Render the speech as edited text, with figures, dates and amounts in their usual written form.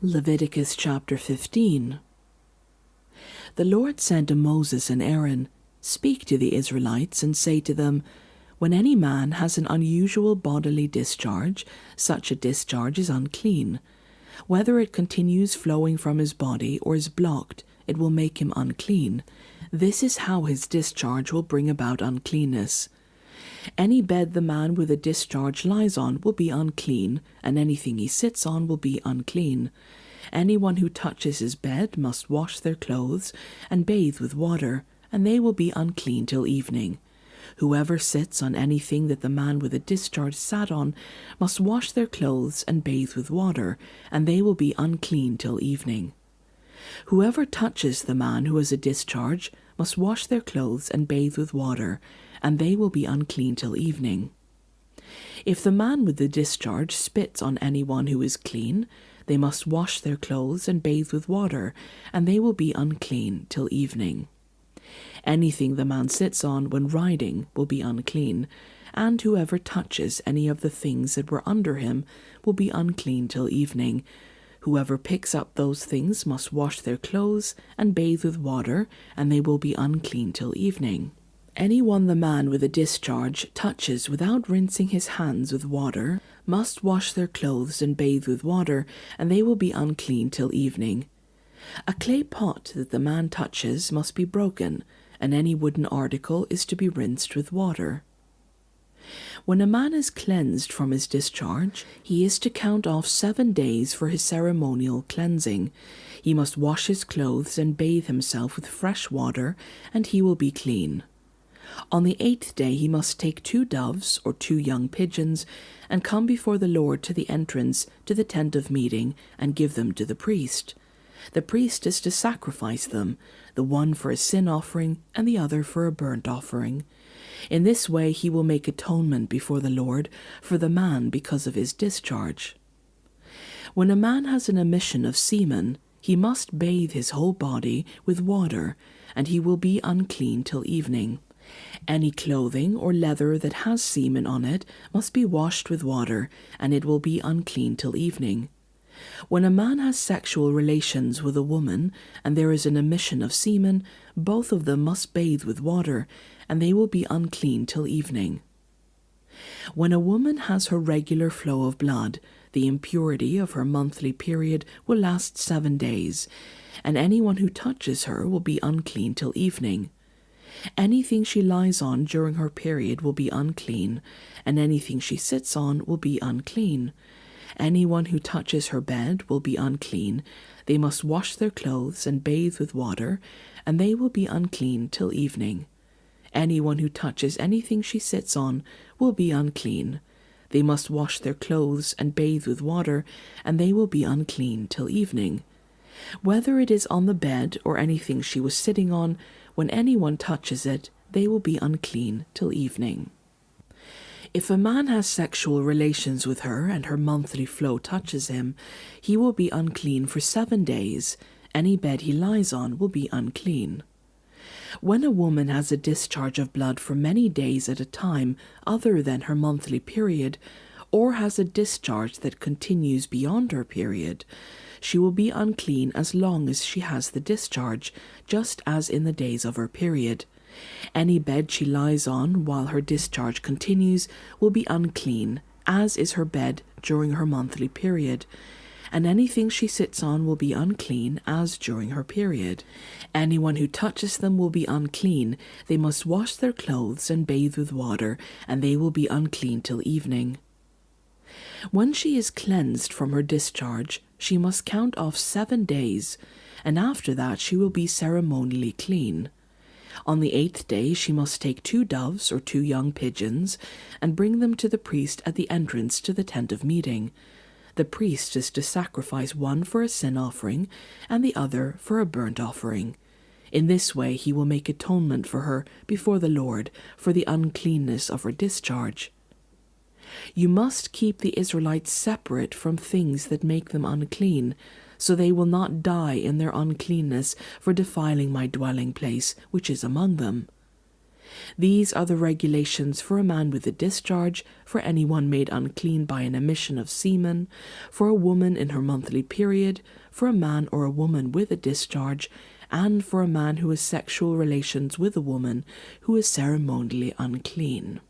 Leviticus chapter 15. The Lord said to Moses and Aaron, "Speak to the Israelites and say to them, when any man has an unusual bodily discharge, such a discharge is unclean. Whether it continues flowing from his body or is blocked, it will make him unclean. This is how his discharge will bring about uncleanness. Any bed the man with a discharge lies on will be unclean, and anything he sits on will be unclean. Anyone who touches his bed must wash their clothes and bathe with water, and they will be unclean till evening. Whoever sits on anything that the man with a discharge sat on must wash their clothes and bathe with water, and they will be unclean till evening. Whoever touches the man who has a discharge must wash their clothes and bathe with water, and they will be unclean till evening. If the man with the discharge spits on anyone who is clean, they must wash their clothes and bathe with water, and they will be unclean till evening. Anything the man sits on when riding will be unclean, and whoever touches any of the things that were under him will be unclean till evening. Whoever picks up those things must wash their clothes and bathe with water, and they will be unclean till evening. Anyone the man with a discharge touches without rinsing his hands with water must wash their clothes and bathe with water, and they will be unclean till evening. A clay pot that the man touches must be broken, and any wooden article is to be rinsed with water. When a man is cleansed from his discharge, he is to count off 7 days for his ceremonial cleansing. He must wash his clothes and bathe himself with fresh water, and he will be clean. On the 8th day he must take 2 doves or 2 young pigeons and come before the Lord to the entrance to the tent of meeting and give them to the priest. The priest is to sacrifice them, the one for a sin offering and the other for a burnt offering. In this way he will make atonement before the Lord for the man because of his discharge. When a man has an emission of semen, he must bathe his whole body with water, and he will be unclean till evening. Any clothing or leather that has semen on it must be washed with water, and it will be unclean till evening. When a man has sexual relations with a woman, and there is an emission of semen, both of them must bathe with water, and they will be unclean till evening. When a woman has her regular flow of blood, the impurity of her monthly period will last 7 days, and anyone who touches her will be unclean till evening. Anything she lies on during her period will be unclean, and anything she sits on will be unclean. Anyone who touches her bed will be unclean. They must wash their clothes and bathe with water, and they will be unclean till evening. Anyone who touches anything she sits on will be unclean. They must wash their clothes and bathe with water, and they will be unclean till evening. Whether it is on the bed or anything she was sitting on, when anyone touches it, they will be unclean till evening. If a man has sexual relations with her and her monthly flow touches him, he will be unclean for 7 days. Any bed he lies on will be unclean. When a woman has a discharge of blood for many days at a time other than her monthly period, or has a discharge that continues beyond her period, she will be unclean as long as she has the discharge, just as in the days of her period. Any bed she lies on while her discharge continues will be unclean, as is her bed during her monthly period, and anything she sits on will be unclean as during her period. Anyone who touches them will be unclean. They must wash their clothes and bathe with water, and they will be unclean till evening. When she is cleansed from her discharge, she must count off 7 days, and after that she will be ceremonially clean. On the 8th day she must take 2 doves or 2 young pigeons and bring them to the priest at the entrance to the tent of meeting. The priest is to sacrifice one for a sin offering and the other for a burnt offering. In this way he will make atonement for her before the Lord for the uncleanness of her discharge. You must keep the Israelites separate from things that make them unclean, so they will not die in their uncleanness for defiling my dwelling place, which is among them. These are the regulations for a man with a discharge, for anyone made unclean by an emission of semen, for a woman in her monthly period, for a man or a woman with a discharge, and for a man who has sexual relations with a woman who is ceremonially unclean.